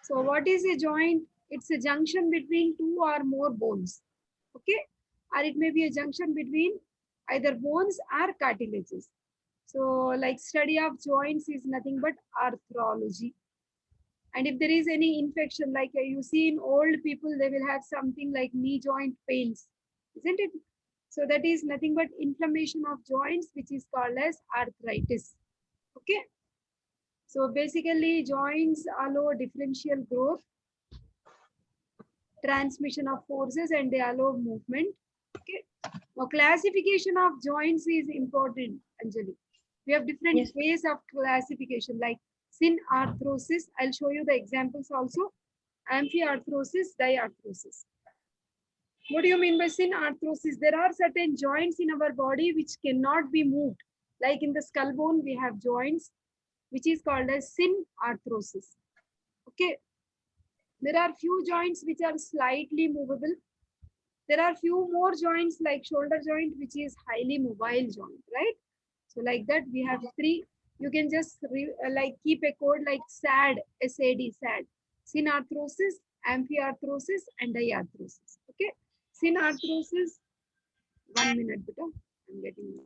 So what is a joint? It's a junction between two or more bones. Okay. Or it may be a junction between either bones or cartilages. So like study of joints is nothing but arthrology. And if there is any infection, like you see in old people, they will have something like knee joint pains, isn't it? So that is nothing but inflammation of joints, which is called as arthritis. Okay. So basically, joints allow differential growth, transmission of forces, and they allow movement. Okay. Now, classification of joints is important, Anjali. We have different Yes. ways of classification, like synarthrosis. I'll show you the examples also. Amphiarthrosis, diarthrosis. What do you mean by synarthrosis? There are certain joints in our body which cannot be moved. Like in the skull bone, we have joints which is called as synarthrosis. Okay. There are few joints which are slightly movable. There are few more joints like shoulder joint, which is highly mobile joint, right? So like that, we have three. You can just like keep a code like SAD, SAD, SAD. Synarthrosis, amphiarthrosis, and diarthrosis. Okay. Synarthrosis, 1 minute, beta. I'm getting.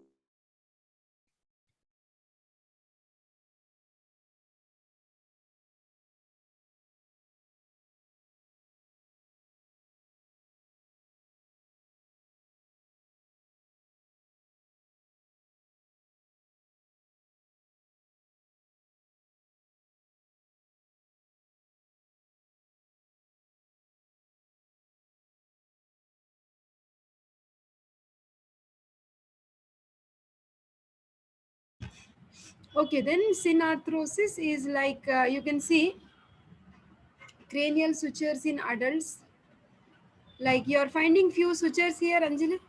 Okay, then synarthrosis is like you can see cranial sutures in adults. Like you are finding few sutures here, Anjali.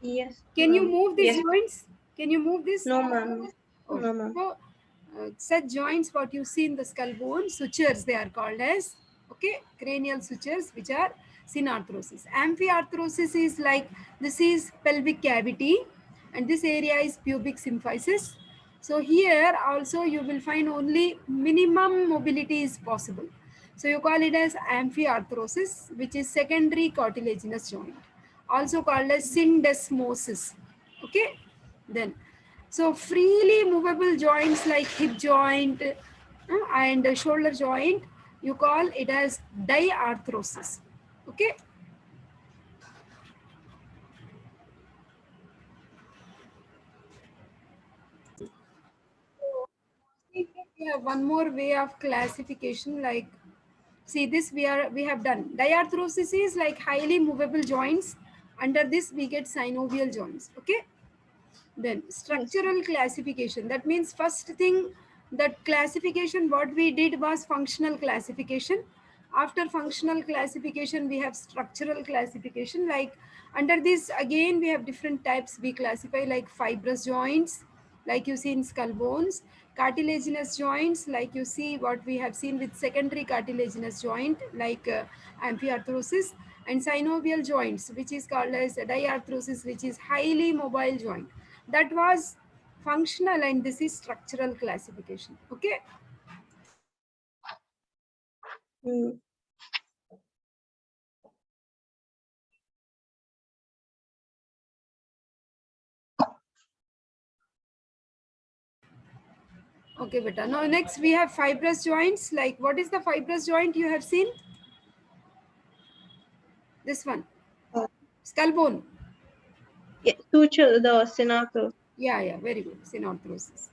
Yes, Can you ma'am. move these Yes. joints? Can you move this? No, ma'am. Okay. No, ma'am. So, such joints, what you see in the skull bone, sutures, they are called as, okay, cranial sutures, which are synarthrosis. Amphiarthrosis is like, this is pelvic cavity, and this area is pubic symphysis. So, here also you will find only minimum mobility is possible. So, you call it as amphiarthrosis, which is secondary cartilaginous joint, also called as syndesmosis. Okay. Then, so freely movable joints like hip joint and shoulder joint, you call it as diarthrosis. Okay. We have one more way of classification, like see this we have done. Diarthrosis is like highly movable joints. Under this we get synovial joints. Okay. Then Yes. structural classification. That means first thing, that classification what we did was functional classification. After functional classification, we have structural classification. Like under this again we have different types we classify, like fibrous joints, like you see in skull bones, cartilaginous joints, like you see what we have seen with secondary cartilaginous joint, like amphiarthrosis, and synovial joints, which is called as diarthrosis, which is highly mobile joint. That was functional, and this is structural classification. Okay. Mm. Okay, beta. Now next we have fibrous joints. Like what is the fibrous joint you have seen? This one, Uh, skull bone. yeah, suture, the synapse. Yeah, yeah, very good. Synarthrosis.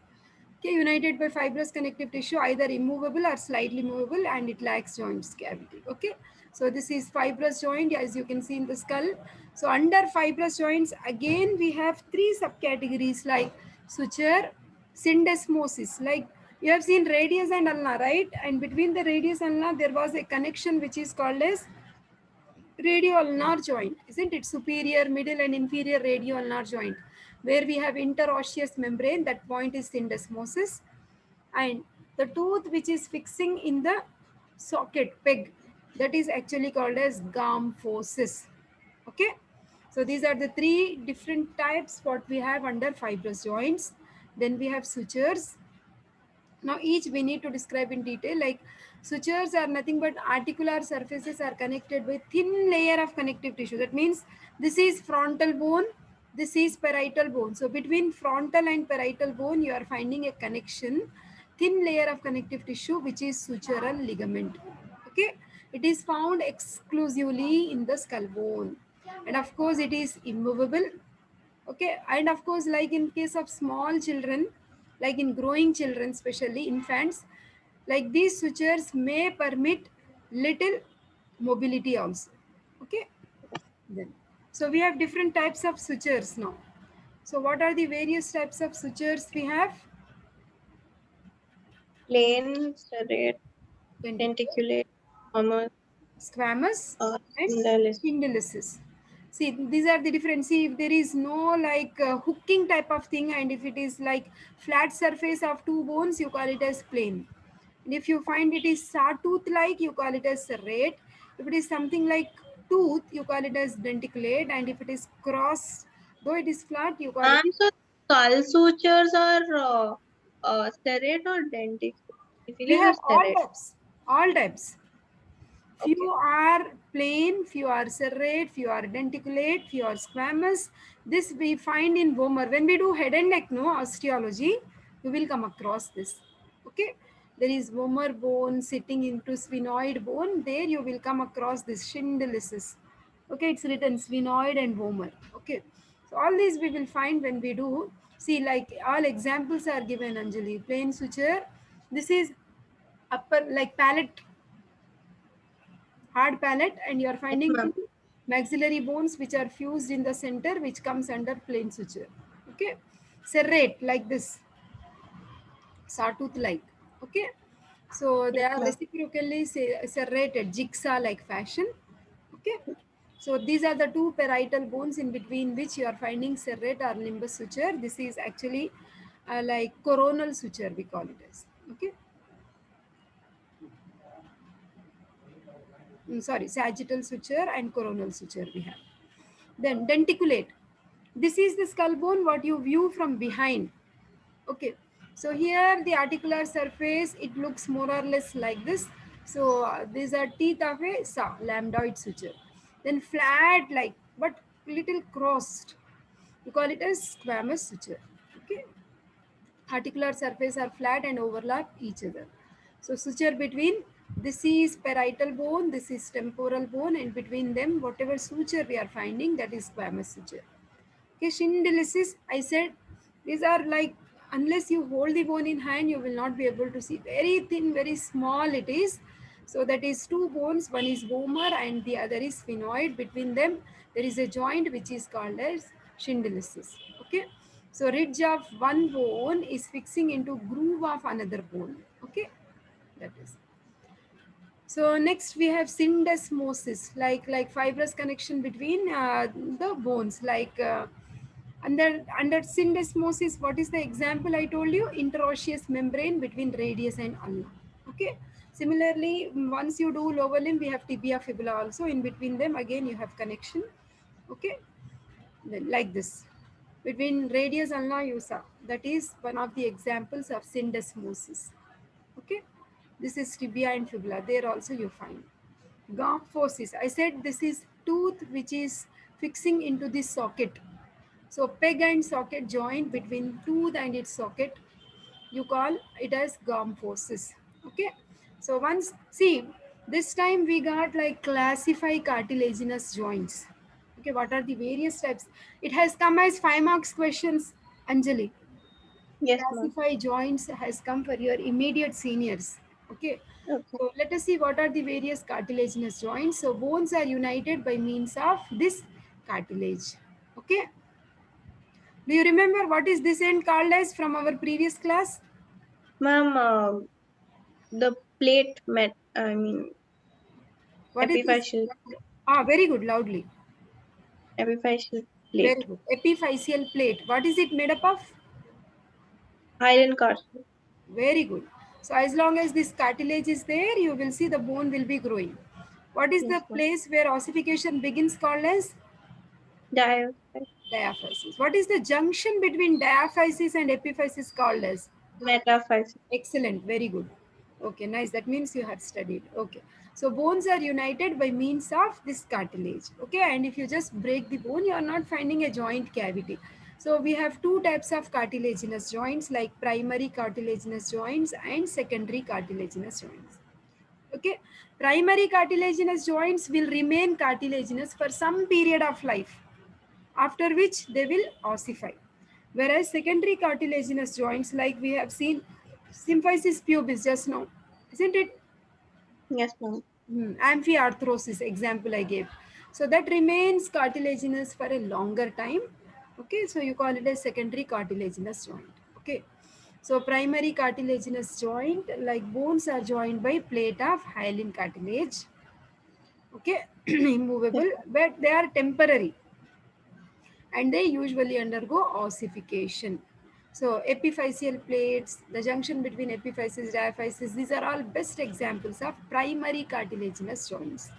Okay, united by fibrous connective tissue, either immovable or slightly movable, and it lacks joints cavity. Okay, so this is fibrous joint, as you can see in the skull. So under fibrous joints, again we have three subcategories like suture, syndesmosis. Like you have seen radius and ulna, right? And between the radius and ulna, there was a connection which is called as radioulnar joint, isn't it? Superior, middle, and inferior radioulnar joint, where we have interosseous membrane. That point is syndesmosis, and the tooth which is fixing in the socket peg, that is actually called as gamphosis. Okay, so these are the three different types what we have under fibrous joints. Then we have sutures, Now each we need to describe in detail. Like sutures are nothing but articular surfaces are connected by thin layer of connective tissue. That means this is frontal bone, this is parietal bone. So between frontal and parietal bone you are finding a connection, thin layer of connective tissue which is sutural ligament. Okay, it is found exclusively in the skull bone, and of course it is immovable. Okay, and of course like in case of small children, like in growing children, especially infants, like these sutures may permit little mobility also. Okay, then so we have different types of sutures now. So what are the various types of sutures we have? Plain, serrate, Denticulate, denticulate, comma, squamous, and spindalis. spondylosis. See, these are the different. See, if there is no like hooking type of thing, and if it is like flat surface of two bones, you call it as plane. And if you find it is sawtooth like, you call it as serrate. If it is something like tooth, you call it as denticulate. And if it is cross, though it is flat, you call it. So skull sutures are serrate or denticulate? We Basically, have the all serrate. types. All types. Okay. Few are plain, few are serrate, few are denticulate, few are squamous. This we find in Vomer. When we do head and neck no osteology, you will come across this. Okay, there is Vomer bone sitting into sphenoid bone. There you will come across this Schindelisis. Okay, it's written sphenoid and Vomer. Okay, so all these we will find when we do. See, like all examples are given, Anjali. Plain suture. This is upper like palate, hard palate, and you are Yes, finding ma'am. two maxillary bones which are fused in the center, which comes under plain suture. Okay, serrate like this, sawtooth like. Okay, so they Yes, are ma'am. reciprocally serrated, jigsaw like fashion. Okay, so these are the two parietal bones in between which you are finding serrate or limbus suture. This is actually like coronal suture we call it as. Okay, sorry, sagittal suture and coronal suture we have. Then denticulate. This is the skull bone what you view from behind. Okay. So here the articular surface, it looks more or less like this. So these are teeth of a saw, lambdoid suture. Then flat like but little crossed. You call it as squamous suture. Okay. Articular surface are flat and overlap each other. So suture between, this is parietal bone, this is temporal bone, and between them whatever suture we are finding, that is squamous suture. Okay, Schindelisis, I said these are like, unless you hold the bone in hand, you will not be able to see. Very thin, very small it is. So that is two bones, one is vomer and the other is sphenoid. Between them, there is a joint which is called as Schindelisis. Okay. So ridge of one bone is fixing into groove of another bone. Okay. That is. So next we have syndesmosis, like fibrous connection between the bones, like under syndesmosis. What is the example I told you? Interosseous membrane between radius and ulna. Okay. Similarly, once you do lower limb, we have tibia fibula also. In between them, again you have connection. Okay, then like this between radius ulna you saw. That is one of the examples of syndesmosis. Okay, this is tibia and fibula. There also you find gomphosis. I said this is tooth which is fixing into this socket. So peg and socket joint between tooth and its socket, you call it as gomphosis. Okay. So once see, this time we got like classify cartilaginous joints. Okay, what are the various types? It has come as 5 marks questions, Anjali. Yes, ma'am. Classify joints has come for your immediate seniors. Okay. Okay. So let us see what are the various cartilaginous joints. So bones are united by means of this cartilage. Okay. Do you remember what is this end called as from our previous class? Ma'am, the plate met, I mean, What is this? epiphyseal, Ah, very good, loudly. epiphyseal Very plate, good. Epiphyseal plate. What is it made up of? iron cartilage. Very good. So as long as this cartilage is there, you will see the bone will be growing. What is the Yes, ma'am. place where ossification begins called as? Diaphysis. Diaphysis. What is the junction between diaphysis and epiphysis called as? Metaphysics. Excellent, very good. Okay, nice. That means you have studied. Okay. So bones are united by means of this cartilage. Okay, and if you just break the bone, you are not finding a joint cavity. So we have two types of cartilaginous joints, like primary cartilaginous joints and secondary cartilaginous joints. Okay, primary cartilaginous joints will remain cartilaginous for some period of life, after which they will ossify. Whereas secondary cartilaginous joints, like we have seen symphysis pubis just now, isn't it? Yes, ma'am. Amphiarthrosis example I gave. So that remains cartilaginous for a longer time. Okay, so you call it a secondary cartilaginous joint. Okay, so primary cartilaginous joint, like bones are joined by plate of hyaline cartilage. Okay, Yes, immovable, but they are temporary and they usually undergo ossification. So epiphyseal plates, the junction between epiphysis, diaphysis, these are all best examples of primary cartilaginous joints.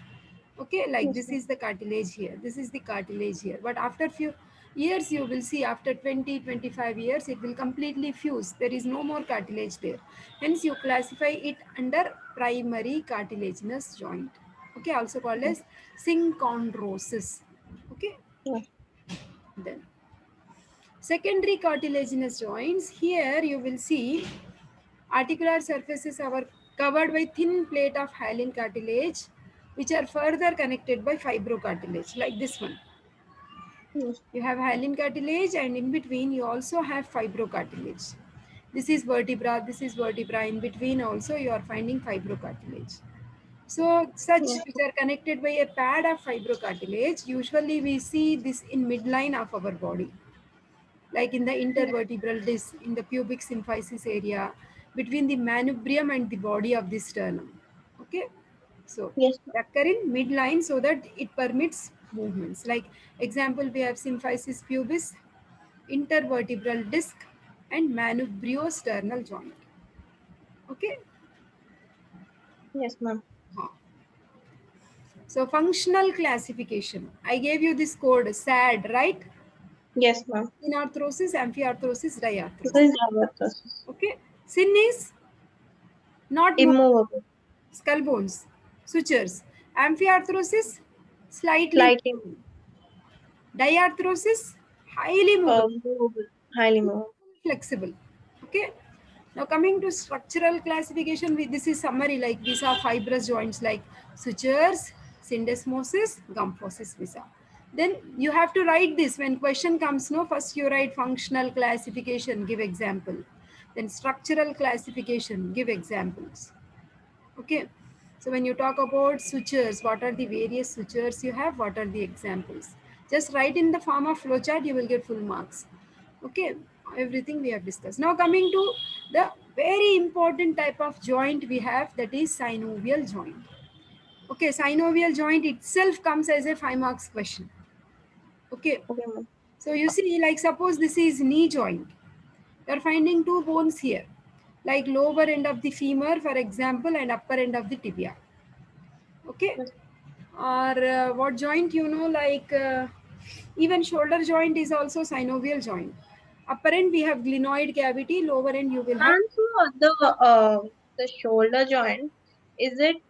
Okay, like yes, this ma'am. is the cartilage here, this is the cartilage here. But after few years, you will see after 20-25 years, it will completely fuse. There is no more cartilage there. Hence, you classify it under primary cartilaginous joint. Okay, also called Yes, as synchondrosis. Okay, yes, then secondary cartilaginous joints. Here you will see articular surfaces are covered by thin plate of hyaline cartilage, which are further connected by fibrocartilage, like this one. yes, You have hyaline cartilage, and in between you also have fibrocartilage. This is vertebra, this is vertebra. In between also you are finding fibrocartilage. So such yes, which are connected by a pad of fibrocartilage, usually we see this in midline of our body, like in the yes, intervertebral disc, in the pubic symphysis area, between the manubrium and the body of the sternum. Okay, so yes, they occur in midline so that it permits movements. Like example, we have symphysis pubis, intervertebral disc, and manubriosternal joint. Okay. yes, ma'am. Huh. So functional classification. I gave you this code SAD, right? Yes, ma'am. Synarthrosis, amphiarthrosis, This diarthrosis. is dialysis. Okay. Syn is not moving. Immovable. Skull bones, sutures. Amphiarthrosis, slightly Slightly moving. Diarthrosis, highly movable, movable. Highly movable. flexible. Okay. Now coming to structural classification, this is summary, like these are fibrous joints like sutures, syndesmosis, gymphosis visa. Then you have to write this when question comes. No, first you write functional classification, give example. Then structural classification, give examples. Okay, so when you talk about sutures, what are the various sutures you have, what are the examples? Just write in the form of flowchart, you will get full marks. Okay, everything we have discussed. Now coming to the very important type of joint we have, that is synovial joint. Okay, synovial joint itself comes as a 5 marks question. Okay, Okay, ma'am. so you see, like suppose this is knee joint. You are finding two bones here, like lower end of the femur, for example, and upper end of the tibia. Okay, Yes. or what joint, like even shoulder joint is also synovial joint. Upper end we have glenoid cavity, lower end you will have And so the shoulder joint, is it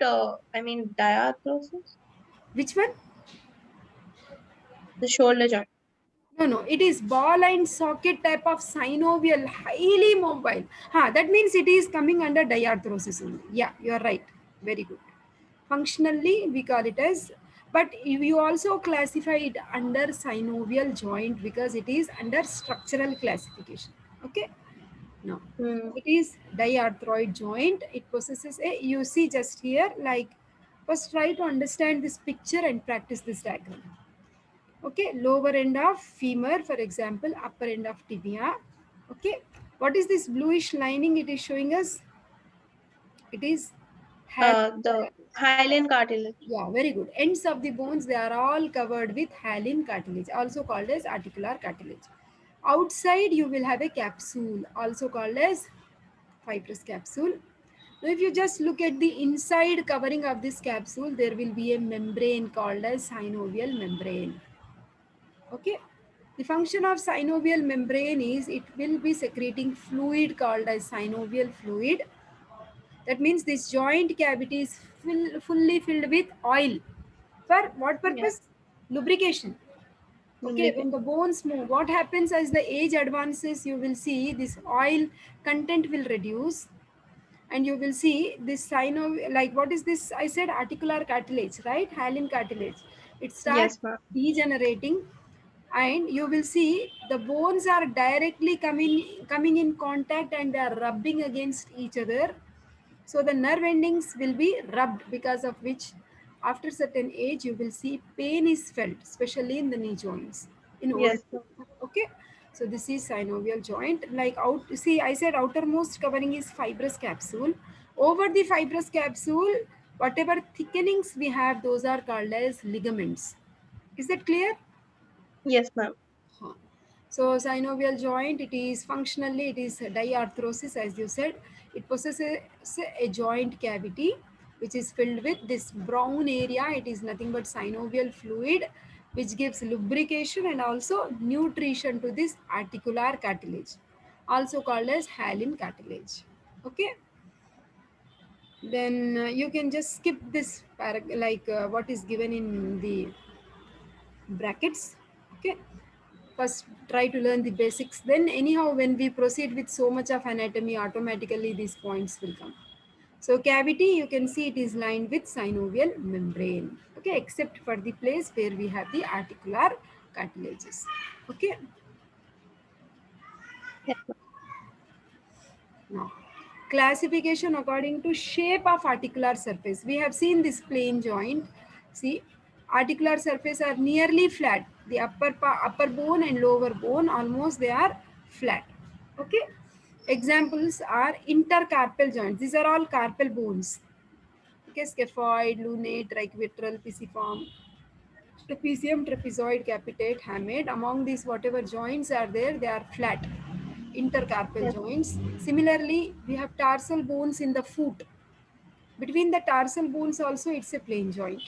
I mean diarthrosis? which one? The shoulder joint. No, no, it is ball and socket type of synovial, highly mobile. That means it is coming under diarthrosis only. Yeah, you are right. Very good. Functionally, we call it as, but you also classify it under synovial joint because it is under structural classification. Okay. No, Hmm. it is diarthroid joint. It possesses a, you see just here, like first try to understand this picture and practice this diagram. Okay, lower end of femur, for example, upper end of tibia. Okay, what is this bluish lining it is showing us? It is hyaline The cartilage. hyaline cartilage. Yeah, very good. Ends of the bones, they are all covered with hyaline cartilage, also called as articular cartilage. Outside, you will have a capsule, also called as fibrous capsule. Now, if you just look at the inside covering of this capsule, there will be a membrane called as synovial membrane. Okay, The function of synovial membrane is it will be secreting fluid called as synovial fluid. That means this joint cavity is fully filled with oil. For what Yeah. purpose? Lubrication. Okay, when Lubricant. the bones move, what happens as the age advances, you will see this oil content will reduce, and you will see this sign of, like, what is this? I said articular cartilage, right? Hyaline cartilage. It starts Yes, ma'am. degenerating, and you will see the bones are directly coming in contact, and they are rubbing against each other. So the nerve endings will be rubbed, because of which after certain age you will see pain is felt, especially in the knee joints in old Yes, ma'am. people. Okay. So this is synovial joint. Like out, see, I said outermost covering is fibrous capsule. Over the fibrous capsule, whatever thickenings we have, those are called as ligaments. Is that clear? Yes, ma'am. Huh. So synovial joint, it is functionally, it is diarthrosis, as you said. It possesses a joint cavity which is filled with this brown area. It is nothing but synovial fluid, which gives lubrication and also nutrition to this articular cartilage, also called as hyaline cartilage. Okay. Then you can just skip this what is given in the brackets. Okay. First try to learn the basics, then anyhow when we proceed with so much of anatomy, automatically these points will come. So cavity, you can see it is lined with synovial membrane, okay, except for the place where we have the articular cartilages. Okay. Yes, ma'am. Now, classification according to shape of articular surface. We have seen this plane joint. See, articular surface are nearly flat. The upper bone and lower bone almost they are flat. Okay. Examples are intercarpal joints. These are all carpal bones. Okay, scaphoid, lunate, triquetral, pisiform, trapezium, trapezoid, capitate, hamate. Among these, whatever joints are there, they are flat, intercarpal Yes. joints. Similarly, we have tarsal bones in the foot. Between the tarsal bones also, it's a plain joint.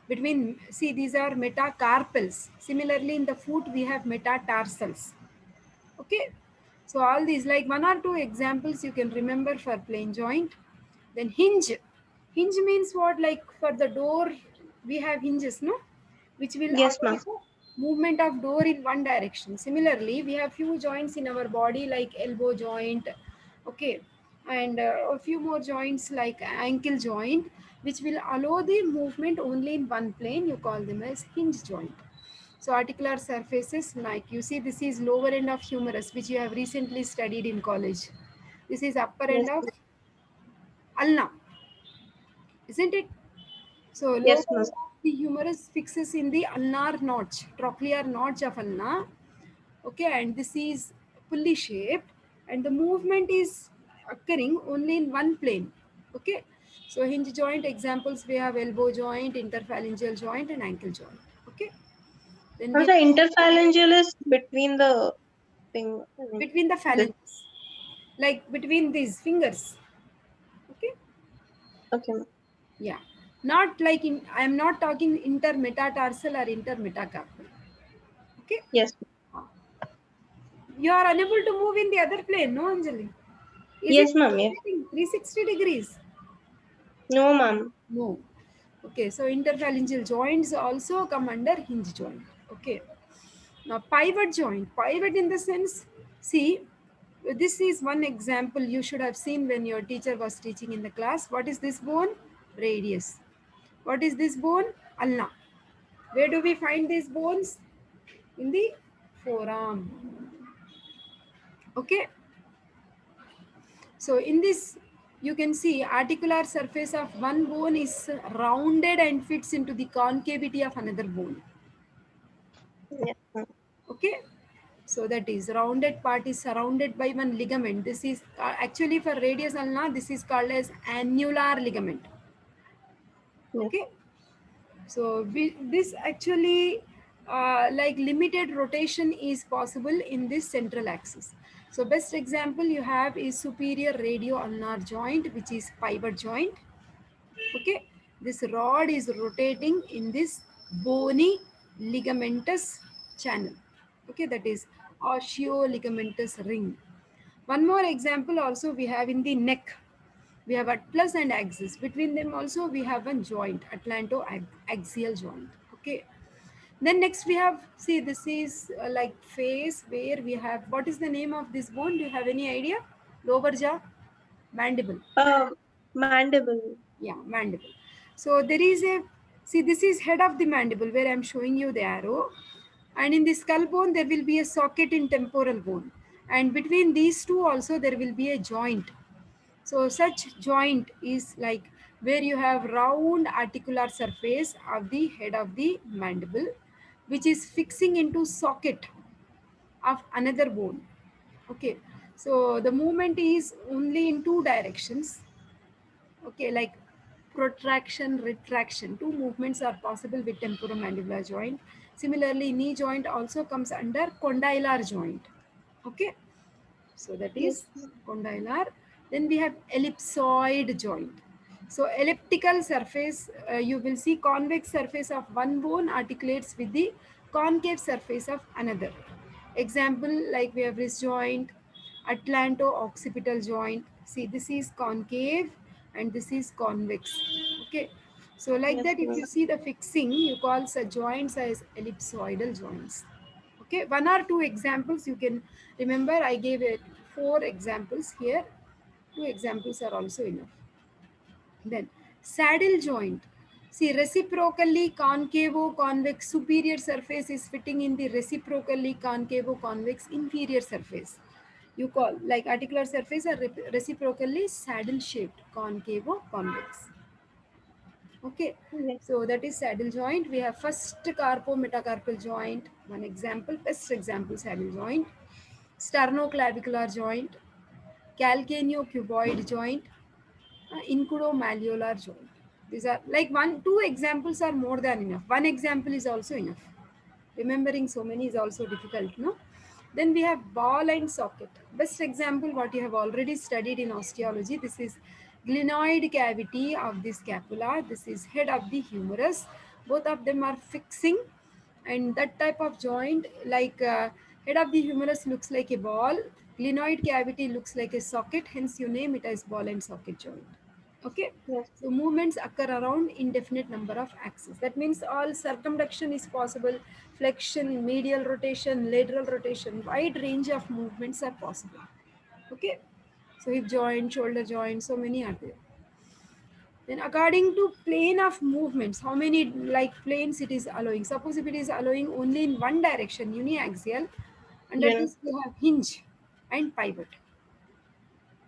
Between, see, these are metacarpals. Similarly, in the foot, we have metatarsals. Okay. So all these, like one or two examples you can remember for plain joint. Then hinge. Hinge means what? Like for the door, we have hinges, no? Which will Yes, allow ma'am. the movement of door in one direction. Similarly, we have few joints in our body like elbow joint, okay, and a few more joints like ankle joint, which will allow the movement only in one plane. You call them as hinge joint. So articular surfaces, like you see, this is lower end of humerus, which you have recently studied in college. This is upper end Yes, of ma'am. ulna, isn't it? So lower Yes, ma'am. end of the humerus fixes in the ulnar notch, trochlear notch of ulna. Okay, and this is fully shaped, and the movement is occurring only in one plane. Okay, so hinge joint examples, we have elbow joint, interphalangeal joint, and ankle joint. Okay, then Now we the interphalangeal is between the thing. I mean, between the this. phalanges, like between these fingers. Okay. Okay, ma'am. Yeah, not like in, I am not talking intermetatarsal or intermetacarpal. Okay. Yes. You are unable to move in the other plane, no, Anjali? Is it Yes, ma'am. Yes. rotating 360 degrees? No, ma'am. No. Okay, so interphalangeal joints also come under hinge joint. Okay. Now pivot joint. Pivot in the sense, see, this is one example you should have seen when your teacher was teaching in the class. What is this bone? Radius. What is this bone? Ulna. Where do we find these bones? In the forearm. Okay. So in this, you can see articular surface of one bone is rounded and fits into the concavity of another bone. Yes, ma'am. Okay. So that is rounded part is surrounded by one ligament. This is actually for radius ulna, this is called as annular ligament. Yes. Okay. So this actually like limited rotation is possible in this central axis. So best example you have is superior radio ulnar joint, which is pivot joint. Okay, this rod is rotating in this bony ligamentous channel. Okay, that is osteoligamentous ring. One more example also we have in the neck. We have atlas and axis. Between them also we have one joint, atlanto-axial joint. Okay. Then next we have, see this is like face where we have, what is the name of this bone? Do you have any idea? Lower jaw, mandible. Mandible. Yeah, mandible. So there is a, see this is head of the mandible where I'm showing you the arrow. And in the skull bone, there will be a socket in temporal bone. And between these two also there will be a joint. So such joint is like where you have round articular surface of the head of the mandible, which is fixing into socket of another bone. Okay, so the movement is only in two directions. Okay, like protraction, retraction. Two movements are possible with temporomandibular joint. Similarly, knee joint also comes under condylar joint. Okay, so that Yes. is condylar. Then we have ellipsoid joint. So elliptical surface, you will see convex surface of one bone articulates with the concave surface of another. Example, like we have wrist joint, atlanto-occipital joint. See, this is concave and this is convex. Okay. So like Yes, that, if ma'am. you see the fixing, you call such joints as ellipsoidal joints. Okay, one or two examples you can remember. I gave it four examples here. Two examples are also enough. Then saddle joint. See, reciprocally concavo-convex superior surface is fitting in the reciprocally concavo-convex inferior surface. You call like articular surface are reciprocally saddle shaped concavo-convex. Okay, Yes. so that is saddle joint. We have first carpo-metacarpal joint. One example, best example, saddle joint. Sternoclavicular joint, calcaneocuboid joint, incudomalleolar joint. These are like one, two examples are more than enough. One example is also enough. Remembering so many is also difficult, no? Then we have ball and socket. Best example, what you have already studied in osteology. This is glenoid cavity of the scapula. This is head of the humerus. Both of them are fixing, and that type of joint, like head of the humerus looks like a ball. Glenoid cavity looks like a socket. Hence, you name it as ball and socket joint. Okay, Yes. so movements occur around indefinite number of axes. That means all circumduction is possible, flexion, medial rotation, lateral rotation, wide range of movements are possible. Okay, so hip joint, shoulder joint, so many are there. Then according to plane of movements, how many like planes it is allowing? Suppose if it is allowing only in one direction, uniaxial, under Yes. this we have hinge and pivot.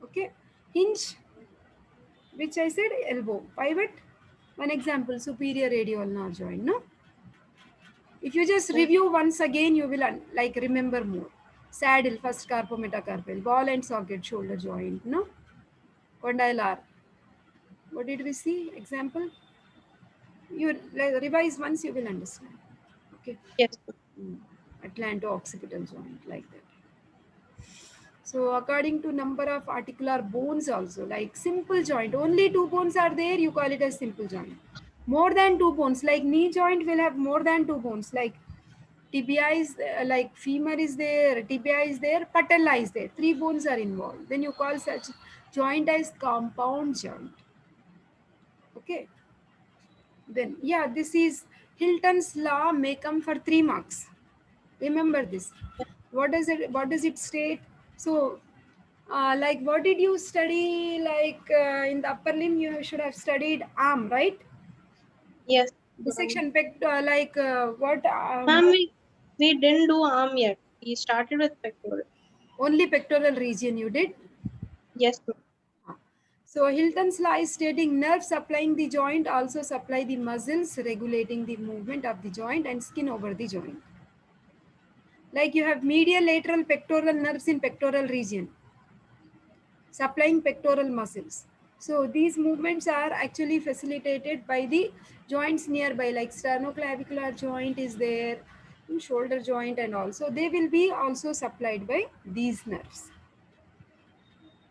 Okay, hinge, which I said elbow, pivot, one example, superior radial ulnar joint. No, if you just Yes. review once again, you will like remember more. Saddle, first carpometacarpal, ball and socket, shoulder joint. No, condylar. What did we see? Example. You like, revise once, you will understand. Okay. Yes. Mm. Atlanto-occipital joint, like that. So according to number of articular bones also, like simple joint, only two bones are there, you call it as simple joint. More than two bones, like knee joint will have more than two bones, like tibia is like femur is there, tibia is there, patella is there. Three bones are involved. Then you call such joint as compound joint. Okay. Then yeah, this is Hilton's law may come for 3 marks. Remember this. What does it? What does it state? So, like, what did you study? Like in the upper limb, you should have studied arm, right? Yes, ma'am. Dissection, like what? Ma'am, we didn't do arm yet. We started with pectoral. Only pectoral region you did. Yes, ma'am. So Hilton's law is stating nerves supplying the joint also supply the muscles regulating the movement of the joint and skin over the joint. Like you have medial lateral pectoral nerves in pectoral region supplying pectoral muscles. So these movements are actually facilitated by the joints nearby, like sternoclavicular joint is there, shoulder joint, and also they will be also supplied by these nerves.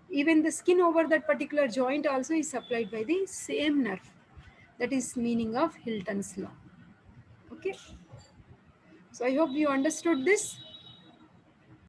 Even the skin over that particular joint also is supplied by the same nerve. That is meaning of Hilton's law. Okay. So I hope you understood this.